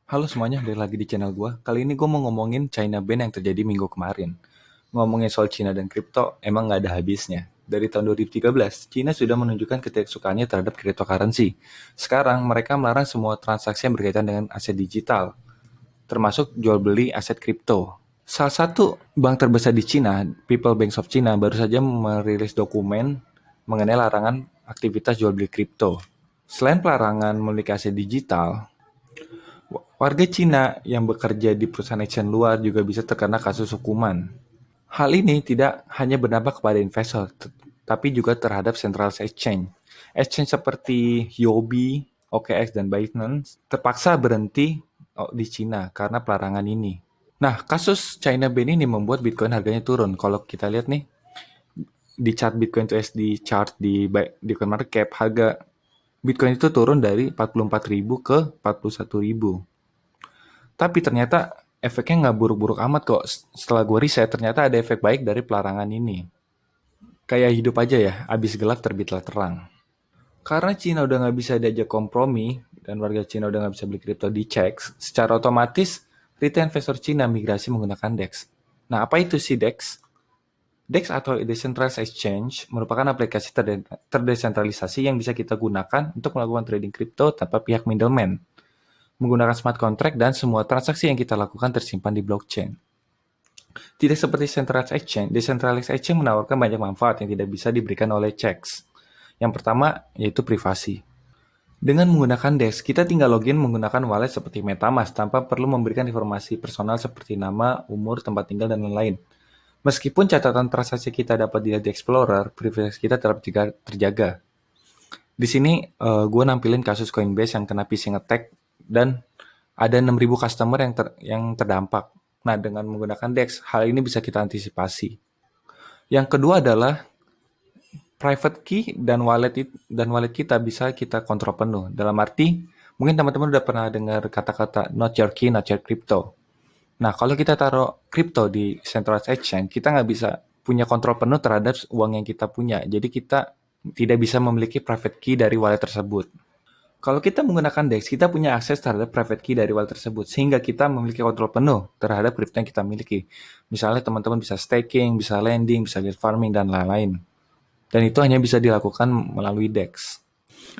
Halo semuanya, balik lagi di channel gue. Kali ini gue mau ngomongin China Ban yang terjadi minggu kemarin. Ngomongin soal China dan kripto, emang nggak ada habisnya. Dari tahun 2013, China sudah menunjukkan ketidaksukaannya terhadap cryptocurrency. Sekarang, mereka melarang semua transaksi yang berkaitan dengan aset digital, termasuk jual beli aset kripto. Salah satu bank terbesar di China, People Bank of China, baru saja merilis dokumen mengenai larangan aktivitas jual beli kripto. Selain pelarangan memiliki aset digital, warga Cina yang bekerja di perusahaan exchange luar juga bisa terkena kasus hukuman. Hal ini tidak hanya berdampak kepada investor, tapi juga terhadap central exchange. Exchange seperti Huobi, OKX, dan Binance terpaksa berhenti di Cina karena pelarangan ini. Nah, kasus China Ban ini membuat Bitcoin harganya turun. Kalau kita lihat nih, di chart Bitcoin to USD chart di CoinMarketCap, harga Bitcoin itu turun dari 44.000 ke 41.000. Tapi ternyata efeknya nggak buruk-buruk amat kok. Setelah gue riset, ternyata ada efek baik dari pelarangan ini. Kayak hidup aja ya, abis gelap terbitlah terang. Karena Cina udah nggak bisa diajak kompromi, dan warga Cina udah nggak bisa beli kripto di CEX, secara otomatis retail investor Cina migrasi menggunakan DEX. Nah, apa itu sih DEX? DEX atau Decentralized Exchange merupakan aplikasi terdesentralisasi yang bisa kita gunakan untuk melakukan trading kripto tanpa pihak middleman, menggunakan smart contract dan semua transaksi yang kita lakukan tersimpan di blockchain. Tidak seperti decentralized exchange menawarkan banyak manfaat yang tidak bisa diberikan oleh checks. Yang pertama yaitu privasi. Dengan menggunakan DEX, kita tinggal login menggunakan wallet seperti MetaMask tanpa perlu memberikan informasi personal seperti nama, umur, tempat tinggal, dan lain-lain. Meskipun catatan transaksi kita dapat dilihat di Explorer, privasi kita tetap terjaga. Di sini gue nampilin kasus Coinbase yang kena phishing attack dan ada 6.000 customer yang terdampak. Nah, dengan menggunakan DEX, hal ini bisa kita antisipasi. Yang kedua adalah private key dan wallet kita bisa kita kontrol penuh. Dalam arti, mungkin teman-teman udah pernah dengar kata-kata not your key, not your crypto. Nah, kalau kita taruh crypto di centralized exchange, kita nggak bisa punya kontrol penuh terhadap uang yang kita punya. Jadi kita tidak bisa memiliki private key dari wallet tersebut. Kalau kita menggunakan DEX, kita punya akses terhadap private key dari wallet tersebut, sehingga kita memiliki kontrol penuh terhadap kripto yang kita miliki. Misalnya teman-teman bisa staking, bisa lending, bisa yield farming, dan lain-lain. Dan itu hanya bisa dilakukan melalui DEX.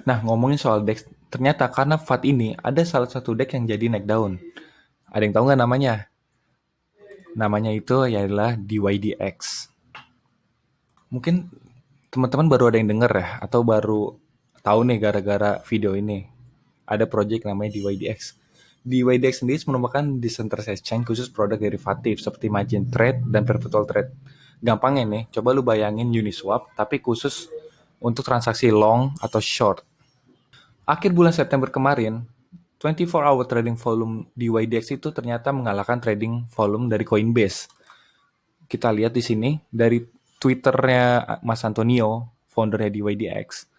Nah, ngomongin soal DEX, ternyata karena FAT ini, ada salah satu DEX yang jadi naik daun. Ada yang tahu nggak namanya? Namanya itu adalah DYDX. Mungkin teman-teman baru ada yang denger ya, atau baru tahu nih gara-gara video ini. Ada project namanya DYDX. DYDX sendiri merupakan decentralized exchange khusus produk derivatif seperti margin trade dan perpetual trade. Gampangnya nih, coba lu bayangin Uniswap tapi khusus untuk transaksi long atau short. Akhir bulan September kemarin, 24-hour trading volume DYDX itu ternyata mengalahkan trading volume dari Coinbase. Kita lihat di sini dari Twitternya Mas Antonio, foundernya DYDX.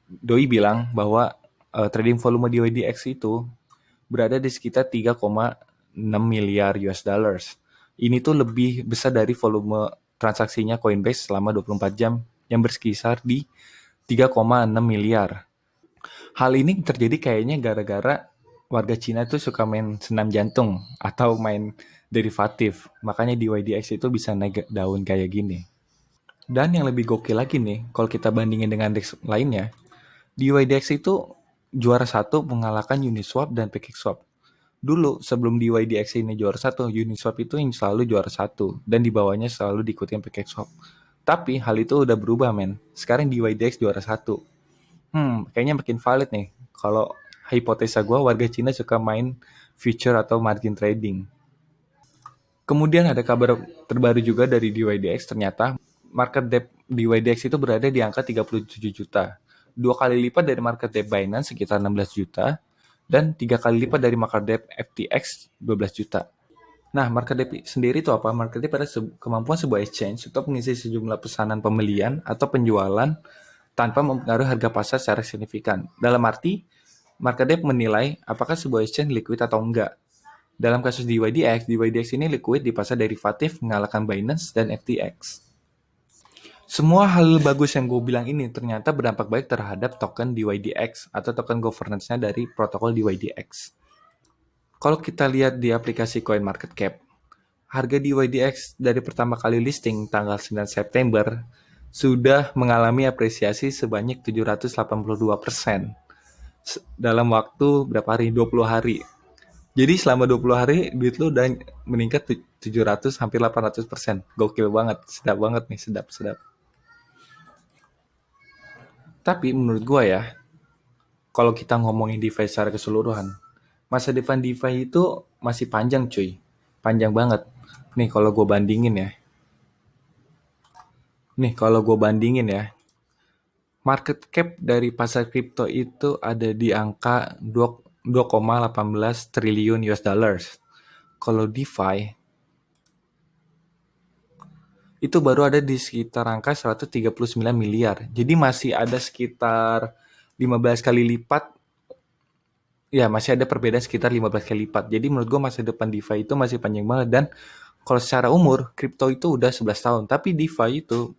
Doi bilang bahwa trading volume DYDX itu berada di sekitar 3,6 miliar US dollars. Ini tuh lebih besar dari volume transaksinya Coinbase selama 24 jam yang berkisar di 3,6 miliar. Hal ini terjadi kayaknya gara-gara warga Cina tuh suka main senam jantung atau main derivatif. Makanya di YDX itu bisa naik daun kayak gini. Dan yang lebih gokil lagi nih, kalau kita bandingin dengan DEX lainnya, di YDX itu juara satu mengalahkan Uniswap dan PancakeSwap. Dulu sebelum di YDX ini juara satu, Uniswap itu yang selalu juara satu dan di bawahnya selalu diikuti PancakeSwap. Tapi hal itu udah berubah men. Sekarang di YDX juara satu. Kayaknya makin valid nih. Kalau hipotesa gue, warga Cina suka main future atau margin trading. Kemudian ada kabar terbaru juga dari DYDX, ternyata market depth DYDX itu berada di angka 37 juta. Dua kali lipat dari market depth Binance sekitar 16 juta, dan tiga kali lipat dari market depth FTX 12 juta. Nah, market depth sendiri itu apa? Market depth adalah kemampuan sebuah exchange untuk mengisi sejumlah pesanan pembelian atau penjualan tanpa mempengaruhi harga pasar secara signifikan. Dalam arti, market depth menilai apakah sebuah exchange liquid atau enggak. Dalam kasus DYDX ini liquid di pasar derivatif mengalahkan Binance dan FTX. Semua hal bagus yang gue bilang ini ternyata berdampak baik terhadap token DYDX atau token governance-nya dari protokol DYDX. Kalau kita lihat di aplikasi CoinMarketCap, harga di YDX dari pertama kali listing tanggal 9 September sudah mengalami apresiasi sebanyak 782% dalam waktu berapa hari? 20 hari. Jadi selama 20 hari duit lu udah meningkat 700 hampir 800%. Gokil banget, sedap banget nih, sedap. Tapi menurut gua ya, kalau kita ngomongin DeFi secara keseluruhan, masa depan DeFi itu masih panjang cuy. Panjang banget. Nih kalau gue bandingin ya. Market cap dari pasar kripto itu ada di angka 2,18 triliun US dollars. Kalau DeFi itu baru ada di sekitar angka 139 miliar. Jadi masih ada sekitar 15 kali lipat. Ya, masih ada perbedaan sekitar 15 kali lipat. Jadi menurut gue masa depan DeFi itu masih panjang banget. Dan kalau secara umur, kripto itu udah 11 tahun. Tapi DeFi itu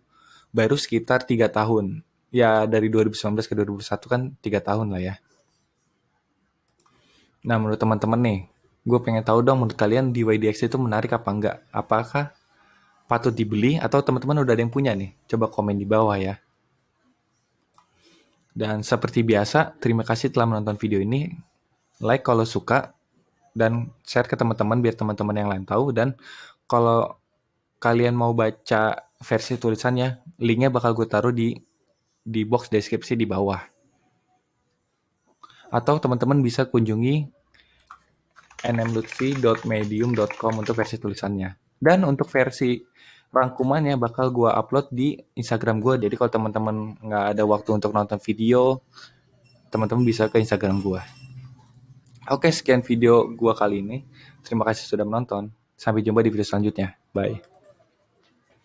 baru sekitar 3 tahun. Ya, dari 2019 ke 2021 kan 3 tahun lah ya. Nah, menurut teman-teman nih, gue pengen tahu dong menurut kalian di YDX itu menarik apa enggak? Apakah patut dibeli atau teman-teman udah ada yang punya nih? Coba komen di bawah ya. Dan seperti biasa, terima kasih telah menonton video ini. Like kalau suka dan share ke teman-teman biar teman-teman yang lain tahu. Dan kalau kalian mau baca versi tulisannya, linknya bakal gue taruh di box deskripsi di bawah. Atau teman-teman bisa kunjungi nmlutfi.medium.com untuk versi tulisannya. Dan untuk versi rangkumannya bakal gue upload di Instagram gue. Jadi kalau teman-teman nggak ada waktu untuk nonton video, teman-teman bisa ke Instagram gue. Oke, sekian video gue kali ini. Terima kasih sudah menonton. Sampai jumpa di video selanjutnya. Bye.